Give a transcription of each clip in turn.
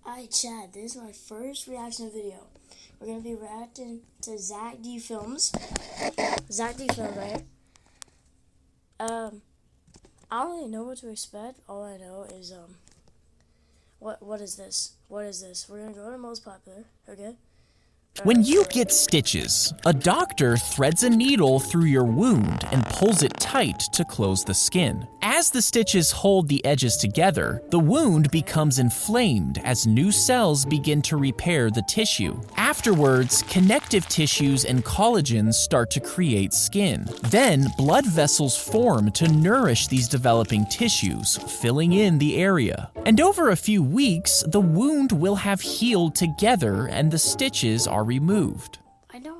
Alright, Chad, this is my first reaction video. We're gonna be reacting to Zack films. Zack films, right? I don't really know what to expect. All I know is what is this? What is this? We're gonna go to most popular, okay? When you get stitches, a doctor threads a needle through your wound and pulls it tight to close the skin. As the stitches hold the edges together, the wound becomes inflamed as new cells begin to repair the tissue. Afterwards, connective tissues and collagens start to create skin. Then, blood vessels form to nourish these developing tissues, filling in the area. And over a few weeks, the wound will have healed together and the stitches are removed.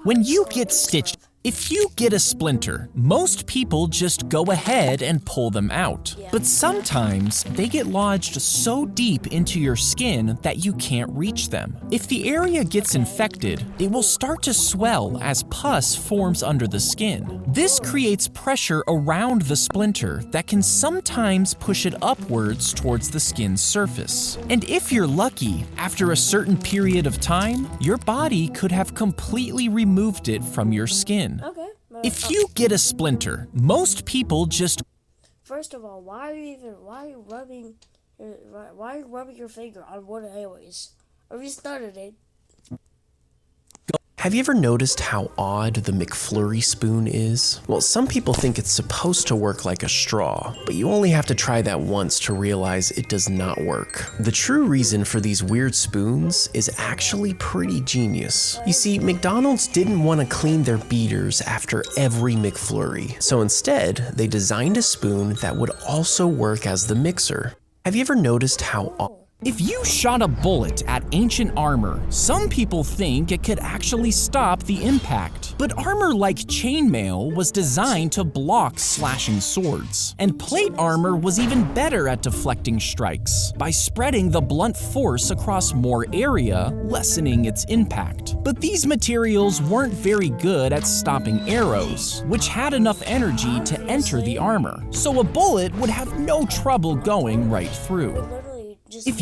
When you get stitched, if you get a splinter, most people just go ahead and pull them out. But sometimes they get lodged so deep into your skin that you can't reach them. If the area gets infected, it will start to swell as pus forms under the skin. This creates pressure around the splinter that can sometimes push it upwards towards the skin's surface. And if you're lucky, after a certain period of time, your body could have completely removed it from your skin. Okay. If you get a splinter, most people just... First of all, why are you rubbing your finger on wood anyways? Or you started it. Have you ever noticed how odd the McFlurry spoon is? Well, some people think it's supposed to work like a straw, but you only have to try that once to realize it does not work. The true reason for these weird spoons is actually pretty genius. You see, McDonald's didn't want to clean their beaters after every McFlurry, so instead, they designed a spoon that would also work as the mixer. Have you ever noticed how If you shot a bullet at ancient armor, some people think it could actually stop the impact. But armor like chainmail was designed to block slashing swords. And plate armor was even better at deflecting strikes by spreading the blunt force across more area, lessening its impact. But these materials weren't very good at stopping arrows, which had enough energy to enter the armor. So a bullet would have no trouble going right through. If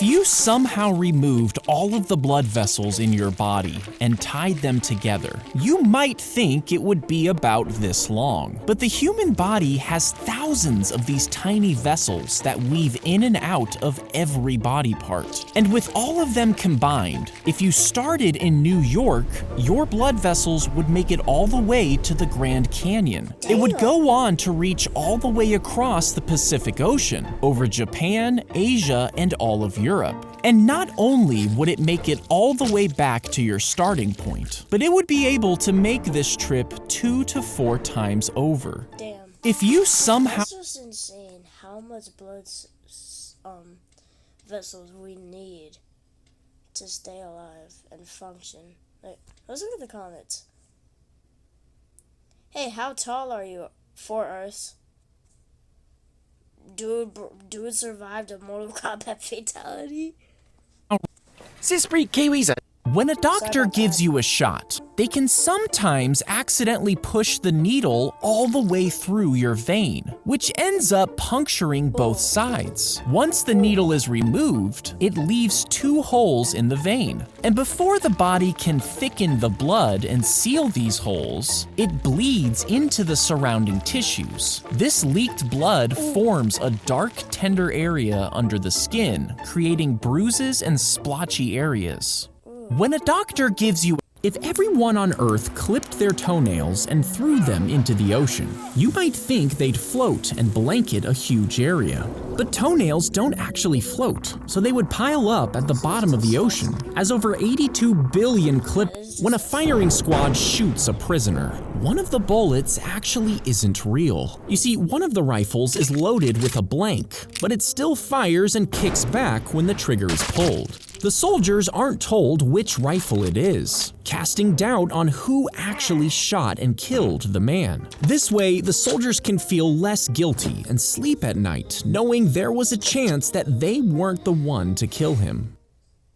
you somehow removed all of the blood vessels in your body and tied them together, you might think it would be about this long. But the human body has thousands of these tiny vessels that weave in and out of every body part. And with all of them combined, if you started in New York, your blood vessels would make it all the way to the Grand Canyon. It would go on to reach all the way across the Pacific Ocean, over Japan, Asia, and all of Europe. And not only would it make it all the way back to your starting point, but it would be able to make this trip 2 to 4 times over. Damn. If you somehow... That's just insane how much blood vessels we need to stay alive and function. Like, let's look at the comments. Hey, how tall are you for Earth? Dude survived a Mortal Kombat fatality. When a doctor gives you a shot, they can sometimes accidentally push the needle all the way through your vein, which ends up puncturing both sides. Once the needle is removed, it leaves 2 holes in the vein. And before the body can thicken the blood and seal these holes, it bleeds into the surrounding tissues. This leaked blood forms a dark, tender area under the skin, creating bruises and splotchy areas. When a doctor gives you... If everyone on Earth clipped their toenails and threw them into the ocean, you might think they'd float and blanket a huge area. But toenails don't actually float, so they would pile up at the bottom of the ocean, as over 82 billion When a firing squad shoots a prisoner, one of the bullets actually isn't real. You see, one of the rifles is loaded with a blank, but it still fires and kicks back when the trigger is pulled. The soldiers aren't told which rifle it is, casting doubt on who actually shot and killed the man. This way, the soldiers can feel less guilty and sleep at night, knowing there was a chance that they weren't the one to kill him.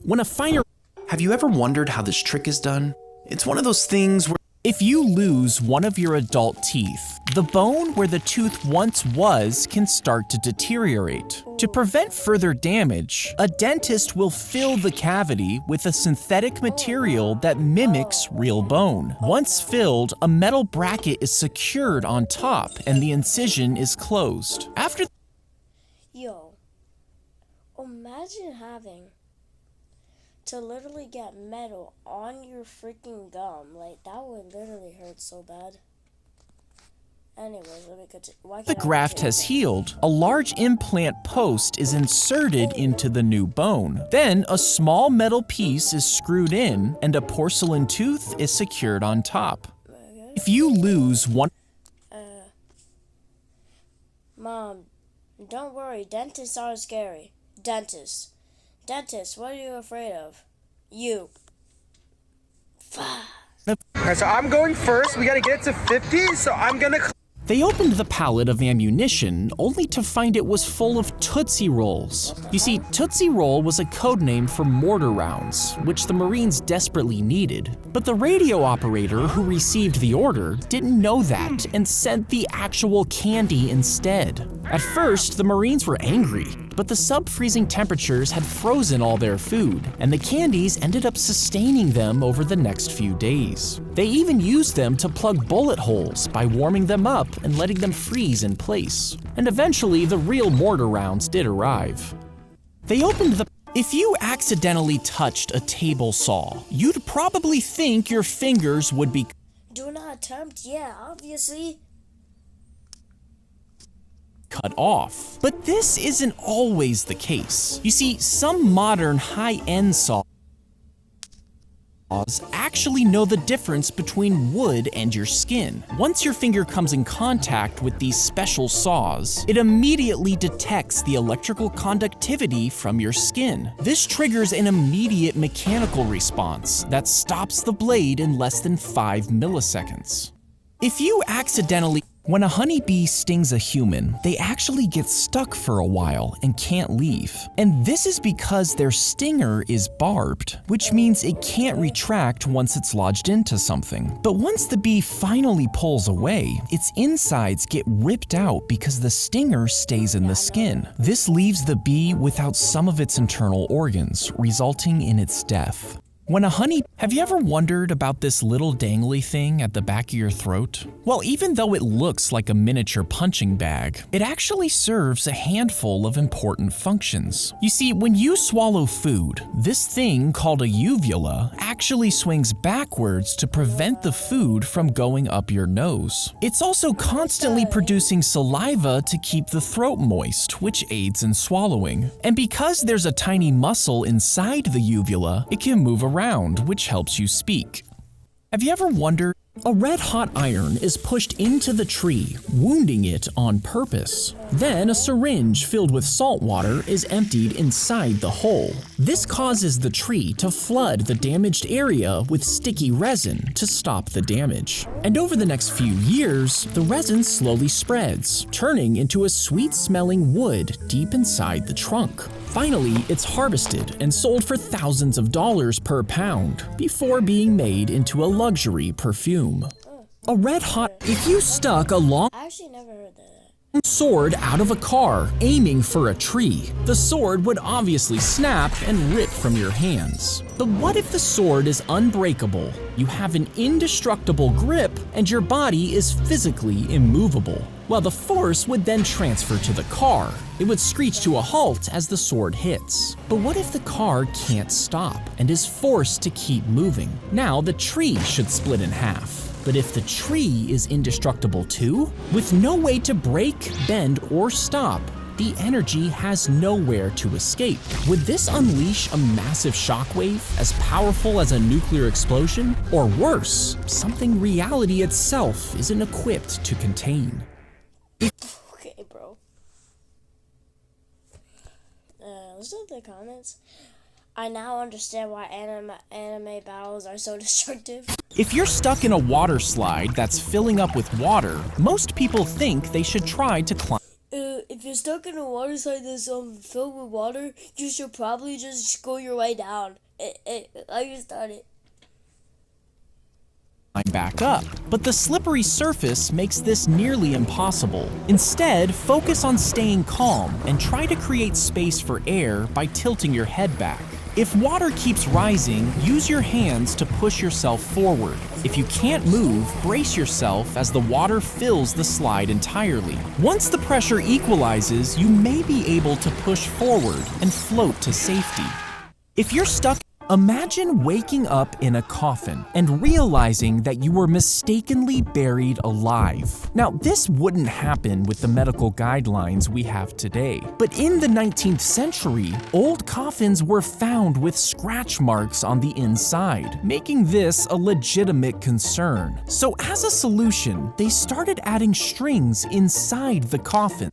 When a fire... Have you ever wondered how this trick is done? It's one of those things where If you lose one of your adult teeth, the bone where the tooth once was can start to deteriorate. To prevent further damage, a dentist will fill the cavity with a synthetic material that mimics real bone. Once filled, a metal bracket is secured on top and the incision is closed. After Yo, imagine having to literally get metal on your freaking gum. Like, that would literally hurt so bad. Anyways, let me continue. the graft has healed, a large implant post is inserted into the new bone. Then a small metal piece is screwed in and a porcelain tooth is secured on top. If you lose one... Mom, don't worry, dentists aren't scary. Dentist, what are you afraid of? You. Alright, so I'm going first. We gotta get it to 50, so I'm gonna... They opened the pallet of ammunition only to find it was full of Tootsie Rolls. You see, Tootsie Roll was a code name for mortar rounds, which the Marines desperately needed. But the radio operator who received the order didn't know that and sent the actual candy instead. At first, the Marines were angry, but the sub-freezing temperatures had frozen all their food, and the candies ended up sustaining them over the next few days. They even used them to plug bullet holes by warming them up and letting them freeze in place. And eventually, the real mortar rounds did arrive. They opened the... If you accidentally touched a table saw, you'd probably think your fingers would be... Do not attempt, yeah, obviously. Cut off. But this isn't always the case. You see, some modern high-end saws actually know the difference between wood and your skin. Once your finger comes in contact with these special saws, it immediately detects the electrical conductivity from your skin. This triggers an immediate mechanical response that stops the blade in less than 5 milliseconds. If you accidentally... When a honeybee stings a human, they actually get stuck for a while and can't leave. And this is because their stinger is barbed, which means it can't retract once it's lodged into something. But once the bee finally pulls away, its insides get ripped out because the stinger stays in the skin. This leaves the bee without some of its internal organs, resulting in its death. When a honey... Have you ever wondered about this little dangly thing at the back of your throat? Well, even though it looks like a miniature punching bag, it actually serves a handful of important functions. You see, when you swallow food, this thing called a uvula actually swings backwards to prevent the food from going up your nose. It's also constantly producing saliva to keep the throat moist, which aids in swallowing. And because there's a tiny muscle inside the uvula, it can move around, which helps you speak. Have you ever wondered? A red-hot iron is pushed into the tree, wounding it on purpose. Then a syringe filled with salt water is emptied inside the hole. This causes the tree to flood the damaged area with sticky resin to stop the damage. And over the next few years, the resin slowly spreads, turning into a sweet-smelling wood deep inside the trunk. Finally, it's harvested and sold for thousands of dollars per pound before being made into a luxury perfume. A red-hot... If you stuck a long... I actually never heard that. Sword out of a car, aiming for a tree, the sword would obviously snap and rip from your hands. But what if the sword is unbreakable, you have an indestructible grip, and your body is physically immovable? Well, the force would then transfer to the car. It would screech to a halt as the sword hits. But what if the car can't stop and is forced to keep moving? Now the tree should split in half. But if the tree is indestructible too, with no way to break, bend, or stop, the energy has nowhere to escape. Would this unleash a massive shockwave as powerful as a nuclear explosion? Or worse, something reality itself isn't equipped to contain? Okay, bro. Let's look at the comments. I now understand why anime battles are so destructive. If you're stuck in a water slide that's filling up with water, most people think they should try to climb. If you're stuck in a water slide that's filled with water, you should probably just go your way down. Like you started. back up. But the slippery surface makes this nearly impossible. Instead, focus on staying calm and try to create space for air by tilting your head back. If water keeps rising, use your hands to push yourself forward. If you can't move, brace yourself as the water fills the slide entirely. Once the pressure equalizes, you may be able to push forward and float to safety. If you're stuck, imagine waking up in a coffin and realizing that you were mistakenly buried alive. Now, this wouldn't happen with the medical guidelines we have today, but in the 19th century, old coffins were found with scratch marks on the inside, making this a legitimate concern. So as a solution, they started adding strings inside the coffin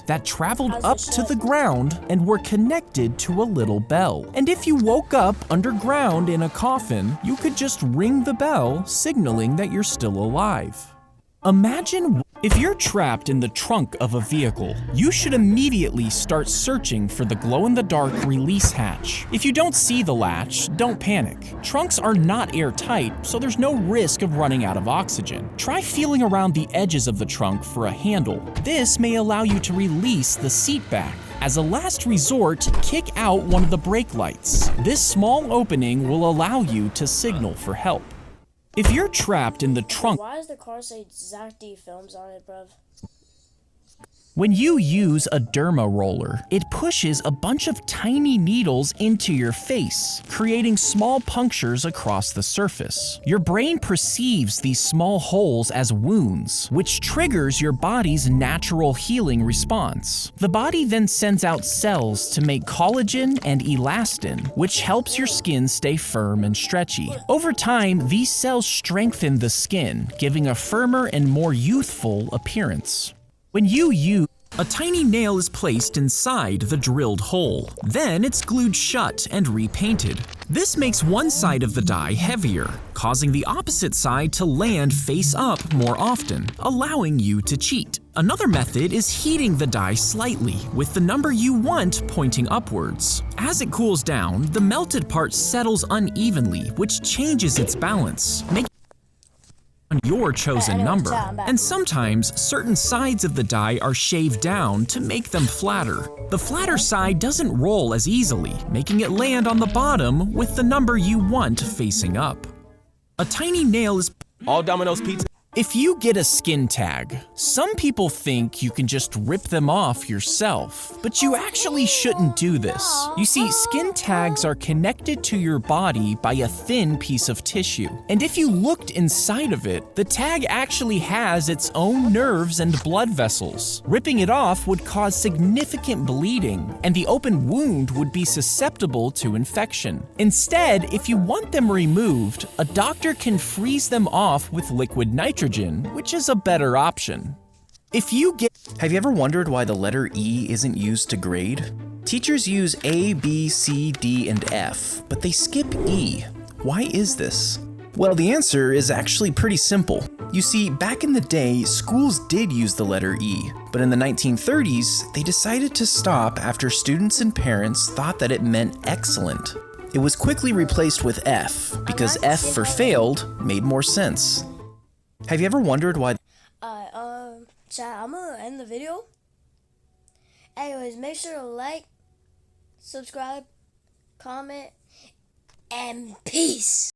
that traveled up to the ground and were connected to a little bell. And if you woke up underground in a coffin, you could just ring the bell, signaling that you're still alive. Imagine if you're trapped in the trunk of a vehicle, you should immediately start searching for the glow-in-the-dark release hatch. If you don't see the latch, don't panic. Trunks are not airtight, so there's no risk of running out of oxygen. Try feeling around the edges of the trunk for a handle. This may allow you to release the seat back. As a last resort, kick out one of the brake lights. This small opening will allow you to signal for help. If you're trapped in the trunk, Why does the car say Zack D Films on it, bruv? when you use a derma roller, it pushes a bunch of tiny needles into your face, creating small punctures across the surface. Your brain perceives these small holes as wounds, which triggers your body's natural healing response. The body then sends out cells to make collagen and elastin, which helps your skin stay firm and stretchy. Over time, these cells strengthen the skin, giving a firmer and more youthful appearance. When you use a tiny nail is placed inside the drilled hole. Then it's glued shut and repainted. This makes one side of the die heavier, causing the opposite side to land face up more often, allowing you to cheat. Another method is heating the die slightly, with the number you want pointing upwards. As it cools down, the melted part settles unevenly, which changes its balance, making on your chosen number. And sometimes certain sides of the die are shaved down to make them flatter. The flatter side doesn't roll as easily, making it land on the bottom with the number you want facing up. A tiny nail is All Domino's pizza. If you get a skin tag, some people think you can just rip them off yourself, but you actually shouldn't do this. You see, skin tags are connected to your body by a thin piece of tissue, and if you looked inside of it, the tag actually has its own nerves and blood vessels. Ripping it off would cause significant bleeding, and the open wound would be susceptible to infection. Instead, if you want them removed, a doctor can freeze them off with liquid nitrogen, which is a better option. Have you ever wondered why the letter E isn't used to grade? Teachers use A, B, C, D, and F, but they skip E. Why is this? Well, the answer is actually pretty simple. You see, back in the day, schools did use the letter E, but in the 1930s, they decided to stop after students and parents thought that it meant excellent. It was quickly replaced with F, because F for failed made more sense. Have you ever wondered why? Chat, I'm gonna end the video. Anyways, make sure to like, subscribe, comment, and peace.